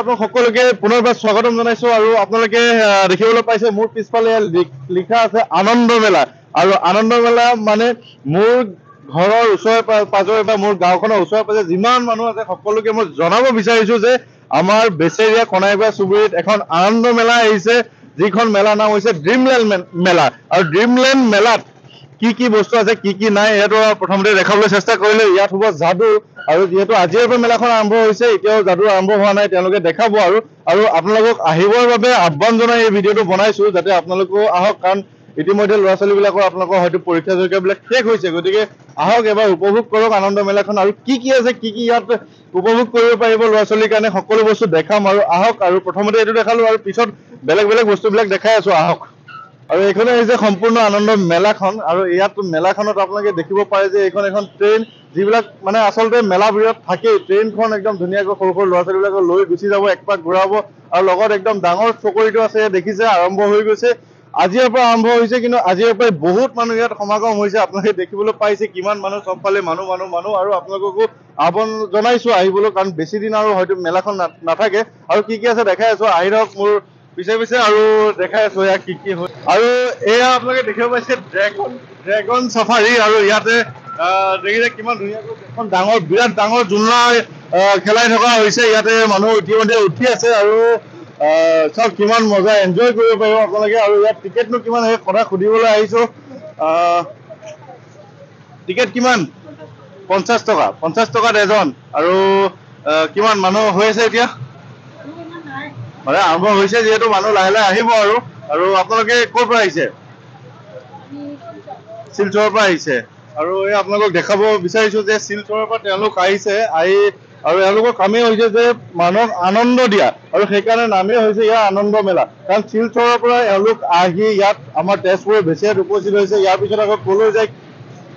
আপোনাক সকলোকে পুনৰবাৰ স্বাগতম জনাইছো আৰু আপোনালোকে দেখিবলৈ পাইছে মোৰ পিছফালে লিখা আছে আনন্দ মেলা আৰু আনন্দ মেলা মানে মোৰ ঘৰৰ ওচৰে পাজৰে বা মোৰ গাঁওখনৰ ওচৰে পাজৰে যিমান মানুহ আছে সকলোকে মই জনাব বিচাৰিছো যে আমাৰ বেচেৰিয়া কনাইবা চুবুৰীত এখন আনন্দ মেলা আহিছে যিখন মেলাৰ নাম হৈছে ড্ৰিমলেণ্ড মেলা আৰু ড্ৰিমলেণ্ড মেলাত কি বস্তু আছে কি নাই এটো প্ৰথমতে দেখাবলৈ চেষ্টা কৰিলে ইয়াত হ'ব যাদু আৰু যেহেতু আজিৰ পৰা মেলাখন আৰম্ভ হৈছে এতিয়াও যাদু আৰম্ভ হোৱা নাই তেওঁলোকে দেখাব আৰু আপোনালোকক আহিবৰ বাবে আহ্বান জনাই এই ভিডিঅটো বনাইছো যাতে আপোনালোকো আহক কাৰণ ইতিমধ্যে ল'ৰা ছোৱালীবিলাকৰ আপোনালোকৰ হয়তো পৰীক্ষা চৰীক্ষাবিলাক শেষ হৈছে গতিকে আহক এবাৰ উপভোগ কৰক আনন্দ মেলাখন আৰু কি আছে কি ইয়াত উপভোগ কৰিব পাৰিব ল'ৰা ছোৱালীৰ কাৰণে সকলো বস্তু দেখাম আৰু আহক আৰু প্ৰথমতে এইটো দেখালো আৰু পিছত বেলেগ বস্তুবিলাক দেখাই আছো আহক আৰু এইখনে হৈছে সম্পূৰ্ণ আনন্দ মেলাখন আৰু ইয়াত মেলাখনত আপোনালোকে দেখিব পাৰে যে এইখন এখন ট্ৰেইন যিবিলাক মানে আচলতে মেলাবোৰত থাকে ট্ৰেইনখন একদম ধুনীয়াকৈ সৰু ল'ৰা ছোৱালীবিলাকক লৈ গুচি যাব এক পাক ঘূৰাব আৰু লগত একদম ডাঙৰ চকৰিটো আছে দেখিছে আৰম্ভ হৈ গৈছে আজিৰ পৰা আৰম্ভ হৈছে কিন্তু আজিৰ পৰা বহুত মানুহ ইয়াত সমাগম হৈছে আপোনালোকে দেখিবলৈ পাইছে কিমান মানুহ সবফালে মানুহ আৰু আপোনালোককো আহ্বান জনাইছো আহিবলৈ কাৰণ বেছি দিন আৰু হয়তো মেলাখন নাথাকে আৰু কি আছে দেখাই আছো আহি ৰওক মোৰ পিছে আৰু দেখাই আছো ইয়াক কি হয় আৰু এয়া আপোনালোকে দেখিব পাইছে ড্ৰেগন চাফাৰী আৰু ইয়াতে দেখিছে কিমান ধুনীয়াকৈ এখন বিৰাট ডাঙৰ জোলনা খেলাই থকা হৈছে ইয়াতে মানুহ ইতিমধ্যে উঠি আছে আৰু চাওক কিমান মজা এনজয় কৰিব পাৰিব আপোনালোকে আৰু ইয়াত টিকেটনো কিমান সেই কথা সুধিবলৈ আহিছো টিকেট কিমান 50 টকাত এজন আৰু কিমান মানুহ হৈ আছে এতিয়া মানে আৰম্ভ হৈছে যেহেতু মানুহ লাহে আহিব আৰু আপোনালোকে ক'ৰ পৰা আহিছে শিলচৰৰ পৰা আহিছে আৰু এই আপোনালোকক দেখাব বিচাৰিছো যে শিলচৰৰ পৰা তেওঁলোক আহিছে আৰু এওঁলোকৰ কামেই হৈছে যে মানুহক আনন্দ দিয়া আৰু সেইকাৰণে নামেই হৈছে ইয়াৰ আনন্দ মেলা কাৰণ শিলচৰৰ পৰা এওঁলোক আহি ইয়াত আমাৰ তেজপুৰৰ বেছিয়াত উপস্থিত হৈছে ইয়াৰ পিছত আকৌ কলৈ যায়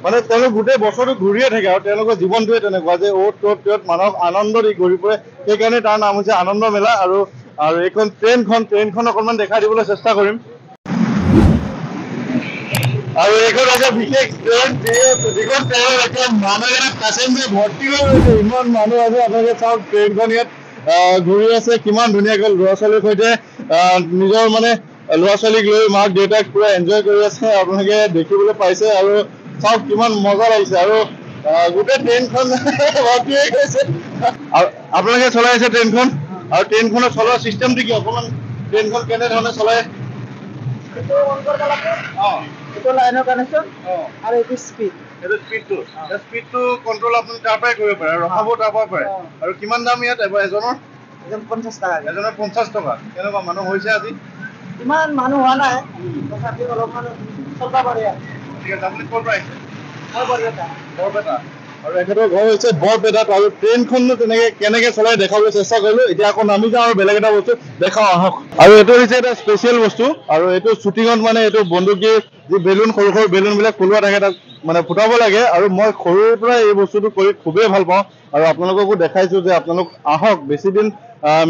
মানে তেওঁলোক গোটেই বছৰটো ঘূৰিয়ে থাকে আৰু তেওঁলোকৰ জীৱনটোৱে তেনেকুৱা যে ত'ত মানুহক আনন্দ দি ঘূৰি ফুৰে সেইকাৰণে তাৰ নাম হৈছে আনন্দ মেলা আৰু এইখন ট্ৰেইনখন অকণমান দেখাই দিবলৈ চেষ্টা কৰিম আৰু এইখন আছে বিশেষ ট্ৰেইন যিখন ট্ৰেইনত একদম মানুহ পেচেঞ্জাৰ ভৰ্তি হৈ গৈছে ইমান মানুহ আছে আপোনালোকে চাওক ট্ৰেইনখন ইয়াত ঘূৰি আছে কিমান ধুনীয়াকৈ ল'ৰা ছোৱালীৰ সৈতে নিজৰ মানে ল'ৰা ছোৱালীক লৈ মাক দেউতাক পুৰা এনজয় কৰি আছে আপোনালোকে দেখিবলৈ পাইছে আৰু চাওক কিমান মজা লাগিছে আৰু গোটেই ট্ৰেইনখন ভৰ্তি হৈ গৈছে আৰু আপোনালোকে চলাই আছে ট্ৰেইনখন আৰু ট্ৰেইনখনৰ চলোৱা চিষ্টেমটো কি অকণমান ট্ৰেইনখন কেনেধৰণে চলাই লাইনৰ কানেকশ্যন আৰু এইটো স্পীডটো কণ্ট্ৰল আপুনি তাৰ পৰাই কৰিব পাৰে আৰু ৰখাব তাৰ পৰা পাৰে আৰু কিমান দাম ইয়াত এজনৰ 50 টকা এজনৰ 50 টকা কেনেকুৱা মানুহ হৈছে আজি ইমান মানুহ হোৱা নাই তথাপি অলপমান চলবা পাৰে ঠিক আছে আপুনি ক'ৰ পৰা আহিছে বৰপেটা আৰু এখেতৰ ঘৰ হৈছে বৰপেটাত আৰু ট্ৰেইনখনো তেনেকে কেনেকে চলাই দেখাবলৈ চেষ্টা কৰিলো এতিয়া আকৌ নামি যাওঁ আৰু বেলেগ এটা বস্তু দেখাওঁ আহক আৰু এইটো হৈছে এটা স্পেচিয়েল বস্তু আৰু এইটো শ্বুটিঙত মানে এইটো বন্দুকী যি বেলুন সৰু বেলুনবিলাক ফুলোৱা থাকে তাক মানে ফুটাব লাগে আৰু মই সৰুৰ পৰা এই বস্তুটো কৰি খুবেই ভাল পাওঁ আৰু আপোনালোককো দেখাইছো যে আপোনালোক আহক বেছি দিন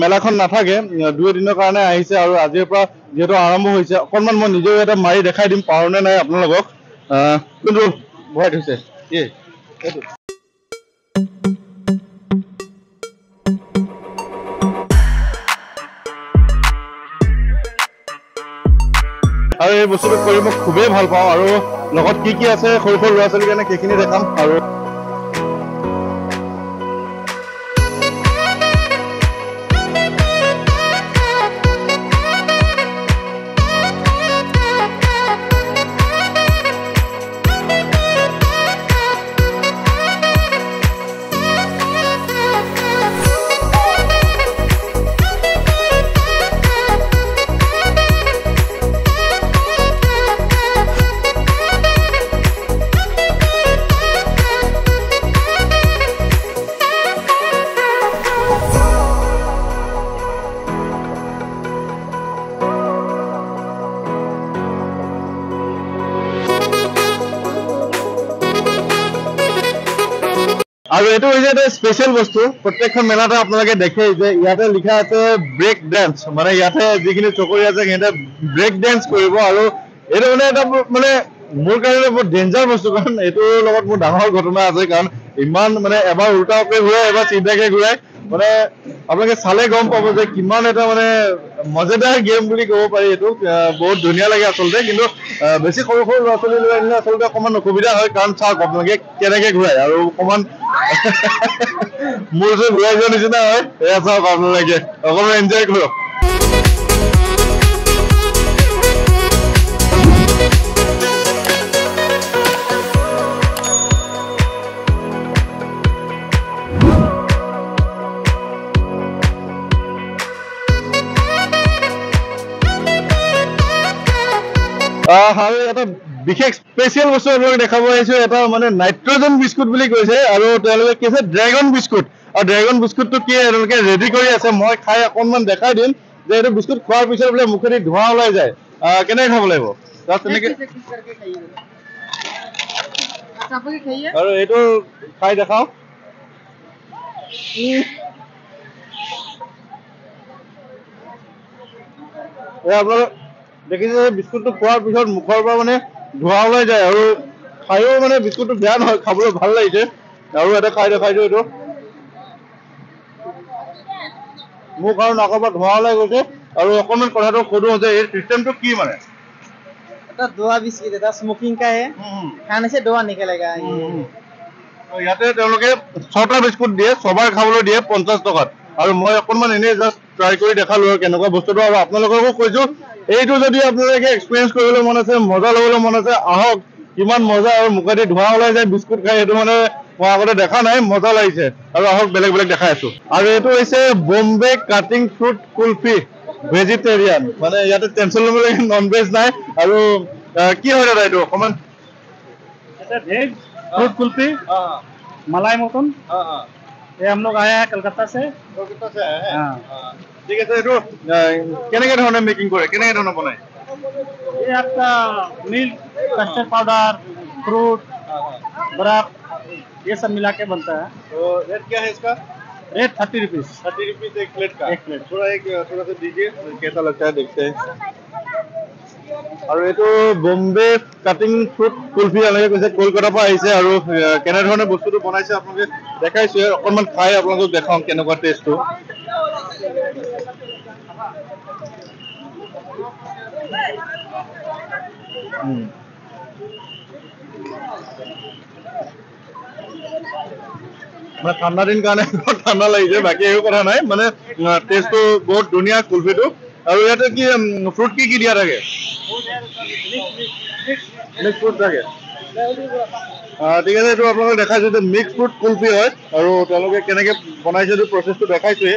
মেলাখন নাথাকে 2 দিনৰ কাৰণে আহিছে আৰু আজিৰ পৰা যিহেতু আৰম্ভ হৈছে অকণমান মই নিজেও এটা মাৰি দেখাই দিম পাৰোঁনে নাই আপোনালোকক কিন্তু ভয় হৈছে এইটো আৰু এই বস্তুটো কৰি মই খুবেই ভাল পাওঁ আৰু লগত কি আছে সৰু ল'ৰা ছোৱালীৰ কাৰণে সেইখিনি দেখাম আৰু আৰু এইটো হৈছে এটা স্পেচিয়েল বস্তু প্ৰত্যেকখন মেলাতে আপোনালোকে দেখে যে ইয়াতে লিখা আছে ব্ৰেক ডেন্স মানে ইয়াতে যিখিনি চকৰি আছে সিহঁতে ব্ৰেক ডেন্স কৰিব আৰু এইটো মানে এটা মানে মোৰ কাৰণে বহুত ডেঞ্জাৰ বস্তু কাৰণ এইটোৰ লগত মোৰ ডাঙৰ ঘটনা আছে কাৰণ ইমান মানে এবাৰ উল্টাকৈ ঘূৰাই এবাৰ চিধাকৈ ঘূৰাই মানে আপোনালোকে চালে গম পাব যে কিমান এটা মানে মজাদাৰ গেম বুলি ক'ব পাৰি এইটো বহুত ধুনীয়া লাগে আচলতে কিন্তু বেছি সৰু সৰু ল'ৰা ছোৱালী লৈ আহিলে আচলতে অকণমান অসুবিধা হয় কাৰণ চাওক আপোনালোকে কেনেকে ঘূৰাই আৰু অকণমান মূৰ চুৰ ঘূৰাই যোৱাৰ নিচিনা হয় এয়া চাওক আপোনালোকে অকণমান এনজয় কৰক আৰু এটা বিশেষ স্পেচিয়েল বস্তু আপোনালোকে দেখাব আহিছো এটা মানে নাইট্ৰজেন বিস্কুট বুলি কৈছে আৰু তেওঁলোকে কি আছে ড্ৰেগন বিস্কুট আৰু ড্ৰেগন বিস্কুটটো কি তেওঁলোকে ৰেডি কৰি আছে মই খাই অকণমান দেখাই দিম যে এইটো বিস্কুট খোৱাৰ পিছত বোলে মুখেদি ধোঁৱা ওলাই যায় কেনেকৈ খাব লাগিব তেনেকে আৰু এইটো খাই দেখাও আপোনালোকে দেখিছে বিস্কুটটো খোৱাৰ পিছত মুখৰ পৰা মানে ধোঁৱা ওলাই যায় আৰু খায়ো মানে বিস্কুটটো বেয়া নহয় খাবলৈ ভাল লাগিছে আৰু এটা খাই দেখাইছো এইটো মুখ আৰু নাকৰ পৰা ধোঁৱা ওলাই গৈছে আৰু অকণমান কথাটো সোধো যে এই চিষ্টেমটো কি মানে এটা ধোঁৱা বিস্কিট এটা স্মোকিং का है खाने से धुआं निकलेगा ইয়াতে তেওঁলোকে 6টা বিস্কুট দিয়ে সবাই খাবলৈ দিয়ে 50 টকাত আৰু মই অকণমান এনেই জাষ্ট ট্ৰাই কৰি দেখালো আৰু কেনেকুৱা বস্তুটো আৰু আপোনালোককো কৈছো এইটো যদি আপোনালোকে এক্সপিৰিয়েঞ্চ কৰিবলৈ মন আছে মজা ল'বলৈ মন আছে আহক কিমান মজা আৰু মুখেদি ধোঁৱা ওলাই যায় বিস্কুট খাই সেইটো মানে মই আগতে দেখা নাই মজা লাগিছে আৰু আহক বেলেগ বেলেগ দেখাই আছো আৰু এইটো হৈছে Bombay cutting fruit kulfi vegetarian মানে ইয়াতে টেনশ্যন ল'বলগীয়া নন ভেজ নাই আৰু কি হয় দাদা এইটো অকণমান এটা वेज फ्रूट कुल्फी मलाई मटन ये हम लोग आए हैं कलकत्ता से ঠিক আছে এইটো কেনেকৈ ধৰণে মেকিং কৰে কেনেকৈ ধৰণে বনায় ये आपका मिल्क कस्टर्ड पाउडर फ्रूट बर्फ ये सब मिला के बनता है तो रेट क्या है इसका रेट 30 रुपीज 30 रुपीज एक प्लेट का एक प्लेट थोड़ा सा दीजिए कैसा लगता है देखते हैं আৰু এইটো বম্বে কাটিং ফ্ৰুট কুলফি এনেকৈ কৈছে কলকাতাৰ পৰা আহিছে আৰু কেনেধৰণে বস্তুটো বনাইছে আপোনালোকে দেখাইছে অকণমান খাই আপোনালোকক দেখাওঁ কেনেকুৱা টেষ্টটো মানে ঠাণ্ডা দিন কাৰণে ঠাণ্ডা লাগিছে বাকী একো কথা নাই মানে টেষ্টটো বহুত ধুনীয়া কুলফিটো আৰু ইয়াতে কি ফ্ৰুট কি দিয়া থাকে মিক্স ফ্ৰুট থাকে ঠিক আছে এইটো আপোনালোকে দেখাইছো যে মিক্স ফ্ৰুট কুলফি হয় আৰু তেওঁলোকে কেনেকৈ বনাইছে এইটো প্ৰচেছটো দেখাইছোৱে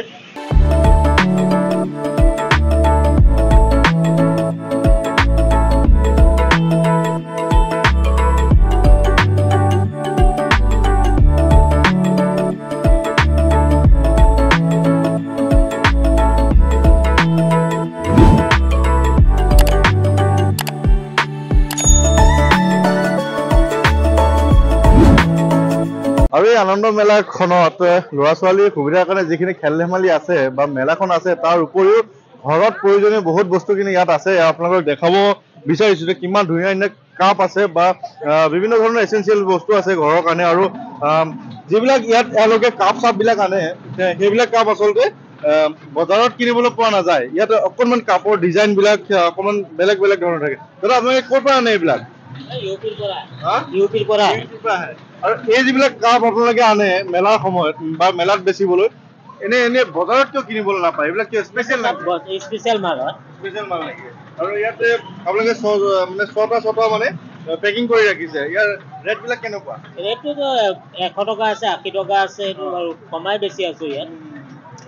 আৰু এই আনন্দ মেলাখনত ল'ৰা ছোৱালীৰ সুবিধাৰ কাৰণে যিখিনি খেল ধেমালি আছে বা মেলাখন আছে তাৰ উপৰিও ঘৰত প্ৰয়োজনীয় বহুত বস্তুখিনি ইয়াত আছে আপোনালোকক দেখাব বিচাৰিছোঁ যে কিমান ধুনীয়া ধুনীয়া কাপ আছে বা বিভিন্ন ধৰণৰ এচেঞ্চিয়েল বস্তু আছে ঘৰৰ কাৰণে আৰু যিবিলাক ইয়াত এওঁলোকে কাপ চাপবিলাক আনে সেইবিলাক কাপ আচলতে বজাৰত কিনিবলৈ পোৱা নাযায় ইয়াত অকণমান কাপৰ ডিজাইনবিলাক অকণমান বেলেগ বেলেগ ধৰণৰ থাকে দাদা আপোনালোকে ক'ৰ পৰা আনে এইবিলাক ইউপিৰ পৰা আহে আৰু এই যিবিলাক কাপ আপোনালোকে আনে মেলাৰ সময়ত বা মেলাত বেচিবলৈ এনে বজাৰত কিয় কিনিবলৈ নাপায় এইবিলাক কিয় স্পেচিয়েল মাল নেকি আৰু ইয়াতে আপোনালোকে মানে ছটা মানে পেকিং কৰি ৰাখিছে ইয়াৰ ৰেটবিলাক কেনেকুৱা ৰেটটো 100 টকা আছে 80 টকা আছে এইটো আৰু কমাই বেছি আছো ইয়াত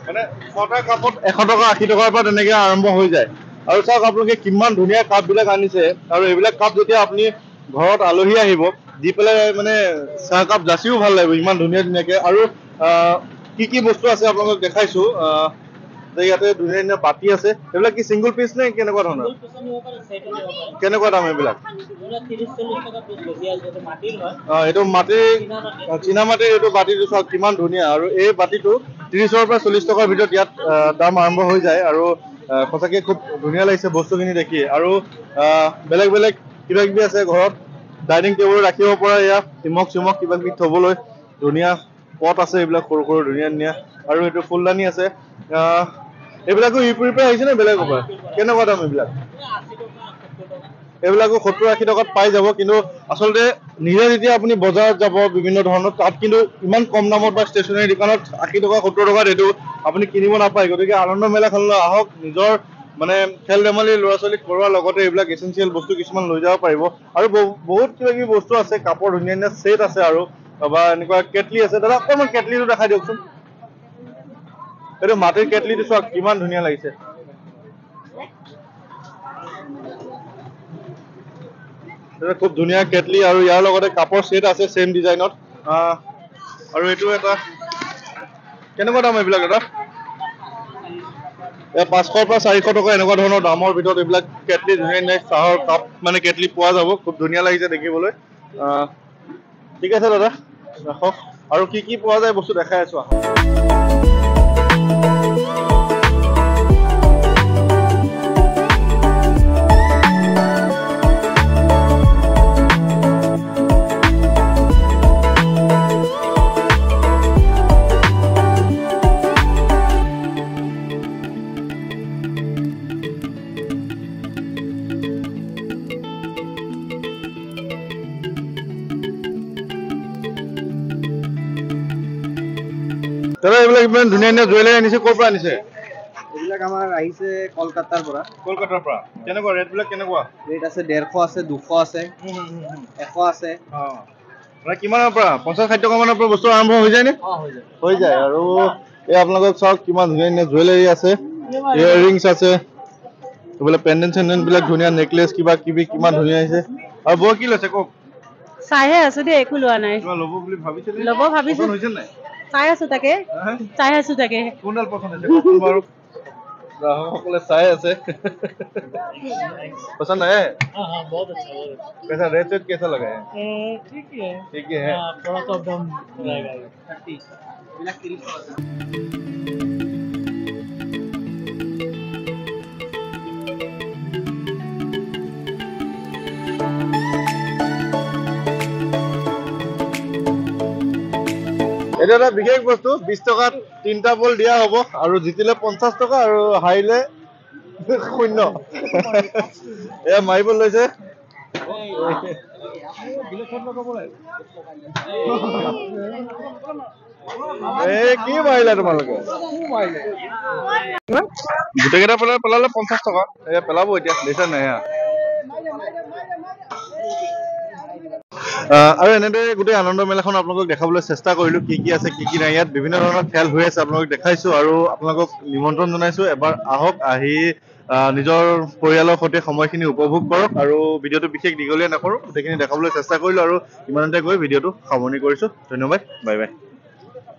মানে 6টা কাপত 100 টকা 80 টকাৰ পৰা তেনেকৈ আৰম্ভ হৈ যায় আৰু চাওক আপোনালোকে কিমান ধুনীয়া কাপবিলাক আনিছে আৰু এইবিলাক কাপ যেতিয়া আপুনি ঘৰত আলহী আহিব দি পেলাই মানে চাহ কাপ যাচিও ভাল লাগিব ইমান ধুনীয়া ধুনীয়াকৈ আৰু কি বস্তু আছে আপোনালোকক দেখাইছোঁ যে ইয়াতে ধুনীয়া ধুনীয়া বাতি আছে এইবিলাক কি ছিংগল পিচ নে কেনেকুৱা ধৰণৰ কেনেকুৱা দাম এইবিলাক এইটো মাটিৰ চীনা মাটিৰ এইটো বাতিটো চাওক কিমান ধুনীয়া আৰু এই বাতিটো 30ৰ পৰা 40 টকাৰ ভিতৰত ইয়াত দাম আৰম্ভ হৈ যায় আৰু সঁচাকৈ খুব ধুনীয়া লাগিছে বস্তুখিনি দেখি আৰু বেলেগ বেলেগ কিবা কিবি আছে ঘৰত ডাইনিং টেবুল ৰাখিব পৰা এয়া চিমক কিবা কিবি থ'বলৈ ধুনীয়া পট আছে এইবিলাক সৰু সৰু ধুনীয়া ধুনীয়া আৰু এইটো ফুলদানি আছে এইবিলাকো ইউপিৰ পৰা আহিছে নে বেলেগৰ পৰা? কেনেকুৱা দাম এইবিলাক? এইবিলাকো 70-80 টকাত পাই যাব, কিন্তু আচলতে নিজে যেতিয়া আপুনি বজাৰত যাব বিভিন্ন ধৰণৰ, তাত কিন্তু ইমান কম দামত বা ষ্টেচনাৰী দোকানত 80 টকা 70 টকাত এইটো আপুনি কিনিব নাপায়। গতিকে আনন্দ মেলাখনলৈ আহক, নিজৰ মানে খেল ধেমালি ল'ৰা ছোৱালীক কৰোৱাৰ লগতে এইবিলাক এচেঞ্চিয়েল বস্তু কিছুমান লৈ যাব পাৰিব। আৰু বহুত কিবা কিবি বস্তু আছে, কাপৰ ধুনীয়া ধুনীয়া ছেট আছে আৰু বা এনেকুৱা কেটলি আছে। দাদা অকণমান কেটলিটো দেখাই দিয়কচোন। এইটো মাটিৰ কেটলিটো চাওক কিমান ধুনীয়া লাগিছে। খুব ধুনীয়া কেটলি আৰু ইয়াৰ লগতে কাপৰ ছেট আছে ছেম ডিজাইনত। আৰু এইটো এটা কেনেকুৱা দাম এইবিলাক দাদা? 500 পৰা 400 টকা এনেকুৱা ধৰণৰ দামৰ ভিতৰত এইবিলাক কেটলি ধুনীয়া ধুনীয়া চাহৰ কাপ মানে কেটলি পোৱা যাব। খুব ধুনীয়া লাগিছে দেখিবলৈ। ঠিক আছে দাদা, ৰাখক। আৰু কি কি পোৱা যায় বস্তু দেখাই আছো আহক। দাদা এইবিলাক ইমান ধুনীয়া ধুনীয়া জুৱেলাৰী আনিছে, ক'ৰ পৰা আনিছে? এইবিলাক আমাৰ আহিছে কলকাতাৰ পৰা। কলকাতাৰ পৰা। কেনেকুৱা ৰেটবিলাক কেনেকুৱা? ৰেট আছে 150 আছে, 200 আছে, 100 আছে। মানে কিমানৰ পৰা 50-60 টকা মানৰ পৰা বস্তু আৰম্ভ হৈ যায় নে? হৈ যায়। আৰু এই আপোনালোকক চাওক কিমান ধুনীয়া ধুনীয়া জুৱেলাৰী আছে, ইয়েৰিংছ আছে, এইফালে পেণ্ডেণ্ট চেণ্ডেণ্ট বিলাক ধুনীয়া, নেকলেছ কিবা কিবি কিমান ধুনীয়া আহিছে। আৰু বৰ কি লৈছে কওক? চাইহে আছো দেই, একো লোৱা নাই। কিবা ল'ব বুলি ভাবিছিলে? ল'ব ভাবিছো। পছন্দ হৈছে নাই? চাই আছো তাকে, চাই আছো তাকে। কোনডাল পছন্দ হৈছে কওকচোন বাৰু। গ্ৰাহকসকলে চাই আছে। पसंद है? हाँ बहुत अच्छा कैसा रेट वेट कैसा लगा है? ठीक ही है। ठीक ही है। थोड़ा तो कम रहेगा ये। 30 এটা এটা বিশেষ বস্তু 20 টকাত 3টা বল দিয়া হ'ব আৰু জিতিলে 50 টকা আৰু হাৰিলে 0। এয়া মাৰিব লৈছে। কি মাৰিলা তোমালোকে? গোটেইকেইটা পেলালে 50 টকা। এয়া পেলাব এতিয়া লৈছা নাই? আৰু এনেদৰে গোটেই আনন্দ মেলাখন আপোনালোকক দেখাবলৈ চেষ্টা কৰিলো কি কি আছে কি কি নাই। ইয়াত বিভিন্ন ধৰণৰ খেল হৈ আছে আপোনালোকক দেখাইছো আৰু আপোনালোকক নিমন্ত্ৰণ জনাইছো এবাৰ আহক, আহি নিজৰ পৰিয়ালৰ সৈতে সময়খিনি উপভোগ কৰক। আৰু ভিডিঅ'টো বিশেষ দীঘলীয়া নকৰো, গোটেইখিনি দেখাবলৈ চেষ্টা কৰিলো আৰু ইমানতে গৈ ভিডিঅ'টো সামৰণি কৰিছো। ধন্যবাদ, বাই বাই।